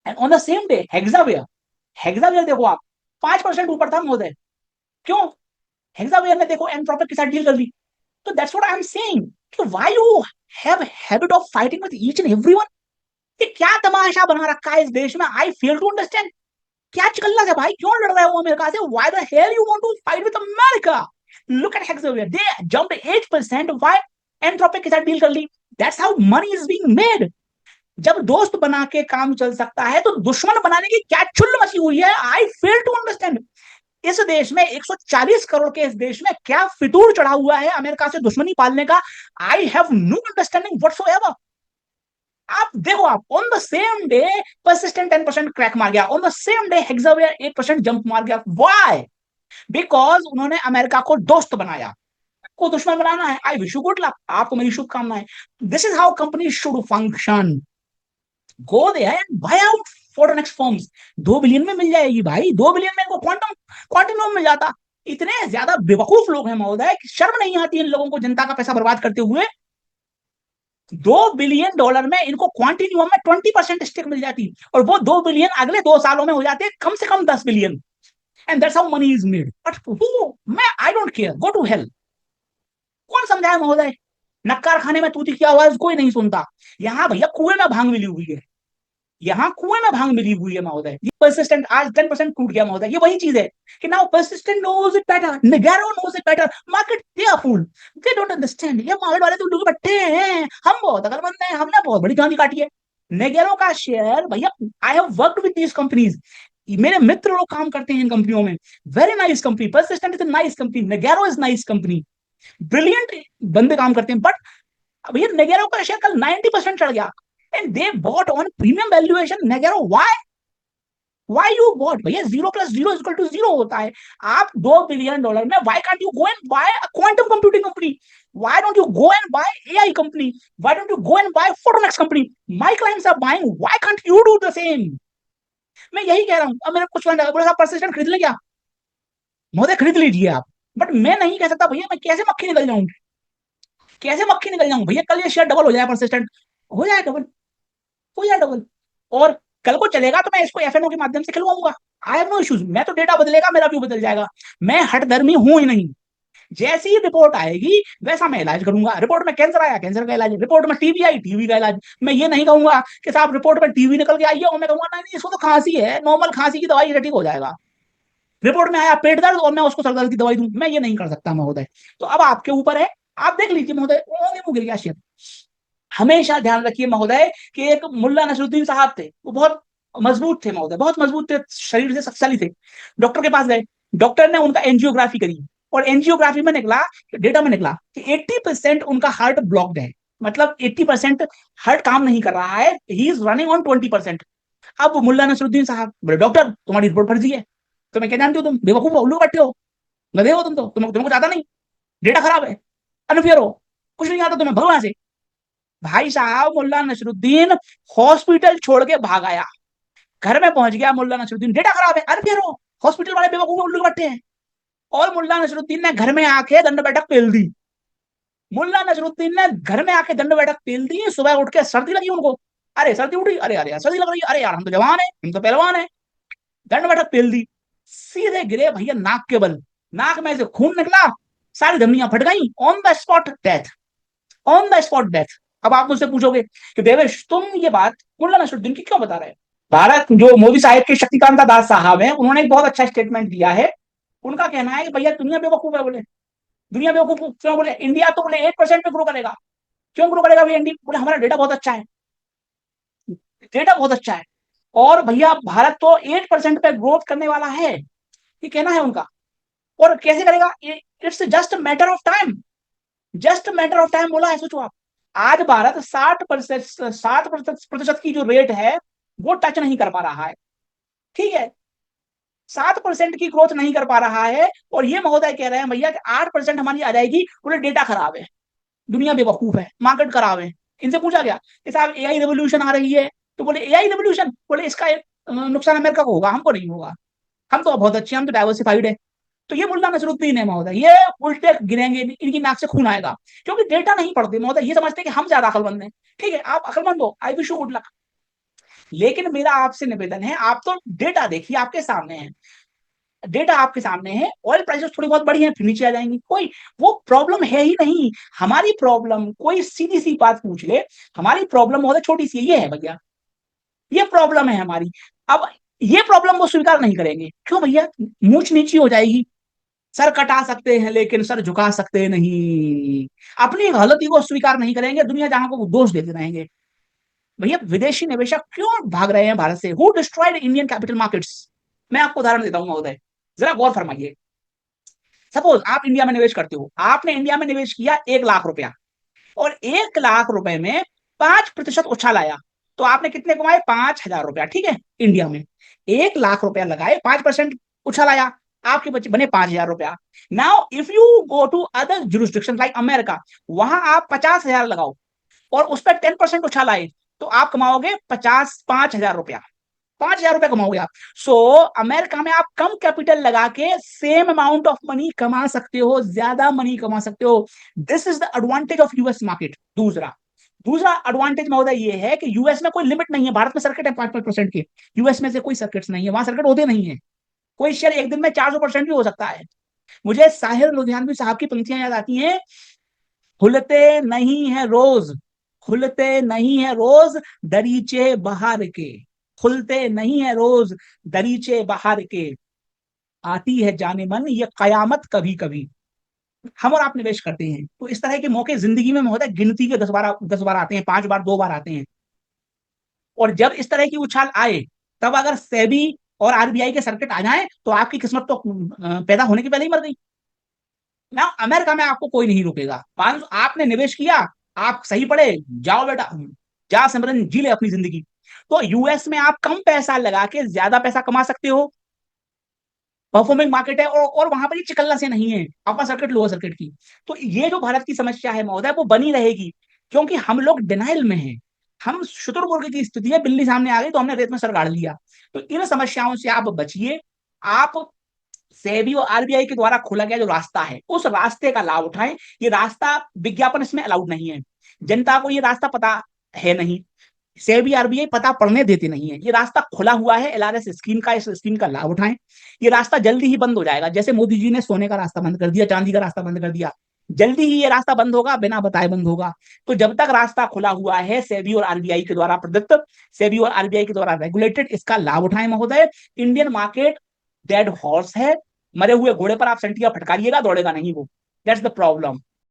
And on the same day Hexaware, Hexaware देखो आप 5% ऊपर था महोदय। क्यों? हेक्सावेयर ने देखो एंट्रोपिक के साथ डील कर ली। तो that's what I am saying कि why you have habit of fighting with each and everyone. ये क्या तमाशा बना रखा है इस देश में, आई फेल टू अंडरस्टैंड। क्या चिल्ला है भाई, क्यों लड़ रहे हो अमेरिका से? Why the hell you want to fight with America? Look at Hexaware, they jumped 8%, why? Anthropic के साथ डील कर ली। That's how money is being made. जब दोस्त बना के काम चल सकता है तो दुश्मन बनाने की क्या चुल्ल मची हुई है? आई फेल टू अंडरस्टैंड। इस देश में 140 करोड़ के इस देश में क्या फितूर चढ़ा हुआ है अमेरिका से दुश्मनी पालने का? I have no understanding whatsoever. आप देखो, आप on the same day Persistent 10% crack मार गया, on the same day Hexaware 8% jump मार गया। व्हाई? बिकॉज उन्होंने अमेरिका को दोस्त बनाया। को दुश्मन बनाना है, I wish you good luck, आपको मेरी शुभकामनाएं। This is how company should function. Go there and buy out फोरेनेक्स फर्म्स। 2 बिलियन में मिल जाएगी भाई, 2 बिलियन में इनको क्वांटम क्वांटिनम मिल जाता। इतने ज्यादा बेवकूफ लोग हैं महोदय कि शर्म नहीं आती इन लोगों को जनता का पैसा बर्बाद करते हुए। $2 बिलियन में इनको क्वांटिन्यूम में 20% स्टेक मिल जाती, और वो 2 बिलियन अगले 2 सालों में हो जाते कम से कम 10 billion. And that's how money is made. But who? मैं I don't care, go to hell. कौन समझाए महोदय? नक्कार खाने में तूती की आवाज कोई नहीं सुनता। यहाँ भैया कुएं में भांग मिली हुई है, यहाँ कुएं में भांग मिली हुई है महोदय। ये परसिस्टेंट आज 10% टूट गया महोदय। ये वही चीज है कि now persistent knows it better, नेगेरो knows it better, market they are fool, they don't understand. ये मार्केट वाले तो उल्लू के पट्टे हैं, हम बहुत अकलमंद हैं, हमने बहुत बड़ी गांधी काटी है। नेगेरो का शेयर भैया, I have worked with these companies, मेरे मित्र लोग काम करते हैं इन कंपनियों में। Very nice company, persistent is nice company, नेगेरो इज नाइस कंपनी, ब्रिलियंट बंदे काम करते हैं। बट भैया नेगेरो का शेयर कल 90% चढ़ गया, and they bought on premium valuation नेगेरो। व्हाई? Why you bought? भैया 0 + 0 = 0 होता है। आप $2 बिलियन में why can't you go and buy a quantum computing company? Why don't you go and buy AI company? Why don't you go and buy photonics company? My clients are buying, why can't you do the same? मैं यही कह रहा हूं। अब मेरे कुछ बोले साहब परसिस्टेंट खरीद ले क्या? महोदय खरीद लीजिए आप, बट मैं नहीं कह सकता भैया मैं कैसे मक्खी निकल जाऊं, कैसे मक्खी निकल जाऊं भैया। कल ये शेयर डबल हो जाए, परसिस्टेंट हो जाए डबल, हो जाए डबल, और कल को चलेगा तो मैं इसको एफएनओ के माध्यम से खिलवाऊंगा। I have no issues. मैं तो डेटा बदलेगा मेरा भी बदल जाएगा, मैं हठधर्मी हूं ही नहीं। जैसी ही रिपोर्ट आएगी वैसा मैं इलाज करूंगा। रिपोर्ट में कैंसर आया, कैंसर का इलाज, रिपोर्ट में टीबी आई, टीबी का इलाज। मैं ये नहीं कहूंगा कि साहब रिपोर्ट में टीबी निकल के आई है और मैं कहूंगा नहीं नहीं इसको तो खांसी है, नॉर्मल खांसी की दवाई से ठीक हो जाएगा। रिपोर्ट में आया पेट दर्द और मैं उसको सर दर्द की दवाई दूं, मैं ये नहीं कर सकता महोदय। तो अब आपके ऊपर है, आप देख लीजिए महोदय। वो गिर गया शेयर। हमेशा ध्यान रखिए महोदय कि एक मुल्ला नसरुद्दीन साहब थे, वो बहुत मजबूत थे महोदय, बहुत मजबूत थे, शरीर से शक्तिशाली थे। डॉक्टर के पास गए, डॉक्टर ने उनका एंजियोग्राफी करी, और एंजियोग्राफी में निकला, डेटा में निकला कि 80% उनका हार्ट ब्लॉक्ड है। मतलब 80% हार्ट काम नहीं कर रहा है, ही इज रनिंग ऑन 20%। अब मुल्ला नसरुद्दीन साहब बोले डॉक्टर तुम्हारी रिपोर्ट फर्जी है। तो मैं क्या जानती हूँ, तुम बेवकूफ हो, उल्लू बैठे हो, गधे हो तुम तो, तुम्हें कुछ आता नहीं, डेटा खराब है, अनफेयर हो, कुछ नहीं आता तुम्हें, भगवान से। भाई साहब मुल्ला नसरुद्दीन हॉस्पिटल छोड़ के भाग आया, घर में पहुंच गया मुल्ला नसरुद्दीन, डेटा खराब है, अरे हो, हॉस्पिटल वाले बेवकूफ उल्लू बैठे हैं। और मुल्ला नसरुद्दीन ने घर में आके दंड बैठक पेल दी। मुल्ला नसरुद्दीन ने घर में आके दंड बैठक पेल दी। सुबह उठ के सर्दी लगी उनको, अरे सर्दी उठी, अरे अरे सर्दी लग रही है, अरे यार हम तो जवान है, हम तो पहलवान है। दंड बैठक पेल दी, सीधे गिरे भैया नाक के बल, नाक में से खून निकला, सारी धमनियां फट गई, on the spot death, on the spot death. अब आप मुझसे पूछोगे कि देवेश तुम ये बात मुल्ला नसरुद्दीन की क्यों बता रहे हैं? भारत जो मोदी साहब के शक्तिकांता दास साहब हैं, उन्होंने एक बहुत अच्छा स्टेटमेंट दिया है। उनका कहना है कि भैया दुनिया बेवकूफ है, बोले दुनिया बेवकूफ क्यों? बोले इंडिया तो बोले 8% पे ग्रो करेगा। क्यों ग्रो करेगा भैया इंडिया? बोले हमारा डेटा बहुत अच्छा है, डेटा बहुत अच्छा है, और भैया भारत तो 8% पे ग्रोथ करने वाला है, ये कहना है उनका। और कैसे करेगा? It's just matter of time, just matter of time बोला है, सोचो आप। आज भारत 60%, 60% की जो रेट है वो टच नहीं कर पा रहा है, ठीक है, 7% की ग्रोथ नहीं कर पा रहा है। और ये महोदय कह रहे हैं भैया कि 8% हमारी आ जाएगी। बोले डेटा खराब है, दुनिया बेवकूफ है, मार्केट खराब है। इनसे पूछा गया कि साहब एआई रेवोल्यूशन आ रही है, तो बोले एआई रेवोल्यूशन, बोले इसका नुकसान अमेरिका को होगा, हमको नहीं होगा, हम तो बहुत अच्छे, हम तो डाइवर्सिफाइड है। तो ये मुल्ला नसरुद्दीन है महोदय, ये उल्टे गिरेंगे, इनकी नाक से खून आएगा, क्योंकि डेटा नहीं पढ़ते महोदय, ये समझते हैं कि हम ज्यादा अकलमंद हैं। ठीक है, आप अकलमंद हो, आई विश यू गुड लक। लेकिन मेरा आपसे निवेदन है, आप तो डेटा देखिए, आपके सामने है, डेटा आपके सामने है, ऑयल प्राइसेस थोड़ी बहुत बढ़ी हैं फिर नीचे आ जाएंगी, कोई वो प्रॉब्लम है ही नहीं। हमारी प्रॉब्लम, कोई सीधी सी बात पूछ ले, हमारी प्रॉब्लम बहुत छोटी सी ये है भैया, ये प्रॉब्लम है हमारी। अब ये प्रॉब्लम वो स्वीकार नहीं करेंगे, क्यों भैया? मूंछ नीची हो जाएगी। सर कटा सकते हैं लेकिन सर झुका सकते नहीं। अपनी गलती को स्वीकार नहीं करेंगे, दुनिया जहां को दोष देते रहेंगे। भैया विदेशी निवेशक क्यों भाग रहे हैं भारत से? Who destroyed Indian capital markets? मैं आपको उदाहरण देता हूँ महोदय, जरा गौर फरमाइए। सपोज आप इंडिया में निवेश करते हो, आपने इंडिया में निवेश किया 1 लाख रुपया, और 1 लाख रुपए में 5% उछाल आया, तो आपने कितने कमाए? 5,000 रुपया, ठीक है। इंडिया में 1 लाख रुपया लगाए, 5% उछाल आया, आपके बच्चे बने 5,000 रुपया। Now if you go to other jurisdiction like America, वहां आप 50,000 लगाओ और उस पर 10% उछाल आए, तो आप कमाओगे 5,000 रुपया, 5,000 रुपया कमाओगे आप। सो अमेरिका में आप कम कैपिटल लगा के सेम अमाउंट ऑफ मनी कमा सकते हो, ज्यादा मनी कमा सकते हो। This is the advantage of US market. दूसरा दूसरा एडवांटेज महोदय ये है कि यूएस में कोई लिमिट नहीं है। भारत में सर्किट है 5% के, यूएस में से कोई सर्किट्स नहीं है, वहां सर्किट होते नहीं है। कोई शेयर एक दिन में 400% भी हो सकता है। मुझे साहिर लुधियानवी साहब की पंक्तियां याद आती हैं, खुलते नहीं है रोज, खुलते नहीं है रोज दरीचे बहार के, खुलते नहीं है रोज दरीचे बहार के, आती है जाने मन ये कयामत कभी कभी। हम और आप निवेश करते हैं तो इस तरह के मौके जिंदगी में महोदय गिनती के 10 बार आते हैं, 5 बार, 2 बार आते हैं। और जब इस तरह की उछाल आए, तब अगर सेबी और आरबीआई के सर्किट आ जाए तो आपकी किस्मत तो पैदा होने के पहले ही मर गई ना। अमेरिका में आपको कोई नहीं रोकेगा। आपने निवेश किया, आप सही पड़े, जाओ बेटा, जा सिमरन जी ले अपनी जिंदगी। तो यूएस में आप कम पैसा लगा के ज्यादा पैसा कमा सकते हो, परफॉर्मिंग मार्केट है, और वहां पर ये चिकल्ला से नहीं है अपना सर्किट लोअर सर्किट की। तो ये जो भारत की समस्या है महोदय, वो बनी रहेगी, क्योंकि हम लोग डिनाइल में हैं। हम शुतुरमुर्ग की स्थिति है, बिल्ली सामने आ गई तो हमने रेत में सर गाड़ लिया। तो इन समस्याओं से आप बचिए। आप सेबी और आरबीआई के द्वारा खोला गया जो रास्ता है, उस रास्ते का लाभ उठाएं। ये रास्ता, विज्ञापन इसमें अलाउड नहीं है, जनता को ये रास्ता पता है नहीं, सेबी आरबीआई पता पढ़ने देते नहीं है। ये रास्ता खुला हुआ है एलआरएस स्कीम का, इस स्कीम का लाभ उठाएं। ये रास्ता जल्दी ही बंद हो जाएगा, जैसे मोदी जी ने सोने का रास्ता बंद कर दिया, चांदी का रास्ता बंद कर दिया, जल्दी ही ये रास्ता बंद होगा, बिना बताए बंद होगा। तो जब तक रास्ता खुला हुआ है, सेबी और आरबीआई के द्वारा प्रदत्त, सेबी और आरबीआई के द्वारा रेगुलेटेड, इसका लाभ उठाएं महोदय। इंडियन मार्केट डेड हॉर्स है, मरे हुए घोड़े पर आप संटिया फटकारिएगा, दौड़ेगा नहीं वो। That's the problem.